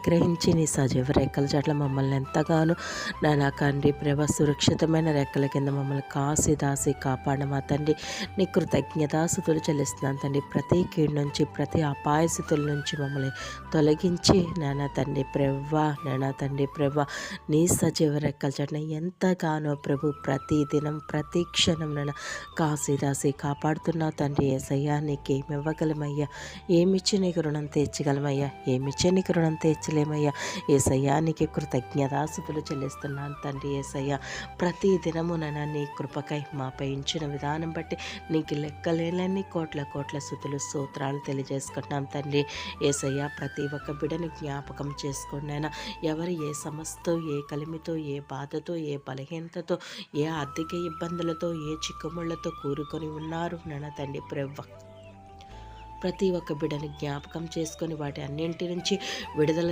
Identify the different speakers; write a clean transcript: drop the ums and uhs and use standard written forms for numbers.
Speaker 1: గ్రహించి నీ సజీవ రెక్కల చాట్ల మమ్మల్ని ఎంతగానో నాయనా తండ్రి ప్రభ సురక్షితమైన రెక్కల కింద మమ్మల్ని కాసి దాసి కాపాడ మా తండ్రి నీ కృతజ్ఞతాస్తుతులు చెల్లిస్తున్నాను తండ్రి. ప్రతి కీడు నుంచి ప్రతి అపాయ స్థితుల నుంచి మమ్మల్ని తొలగించి నాయనా తండ్రి ప్రభ నీ సజీవ రెక్కల చాటున ఎంతగానో ప్రభు ప్రతి దినం ప్రతి క్షణం నన్ను కాసి దాసి కాపాడుతున్నావు తండ్రి. యేసయ్యా నీకేమి ఇవ్వగలమయ్యా, ఏమిచ్చి నీకు రుణం తీర్చగలమయ్యా, ఏమిచ్చి నీకు రుణం తీర్చలేమయ్యా. యేసయ్యా నీకు కృతజ్ఞతాస్తుతులు చెల్లిస్తున్నాను తండ్రి. యేసయ్యా ప్రతి దినమునైనా నీ కృపకై మాపై ఇచ్చిన విధానం బట్టి నీకు లెక్కలేని కోట్ల స్తుతులు స్తోత్రాలు తెలియజేసుకుంటున్నాం తండ్రి. యేసయ్యా ప్రతి ఒక్క బిడ్డని జ్ఞాపకం చేసుకోండి అయినా, ఎవరు ఏ సమస్యతో ఏ కలిమితో ఏ బాధతో ఏ బలహీనతతో ఏ ఆర్థిక ఇబ్బందులతో ఏ చిక్కుముళ్లతో కూరుకొని ఉన్నారు నాన్న తండ్రి ప్రభ. ప్రతి ఒక్క బిడ్డని జ్ఞాపకం చేసుకొని వాటి అన్నింటి నుంచి విడుదల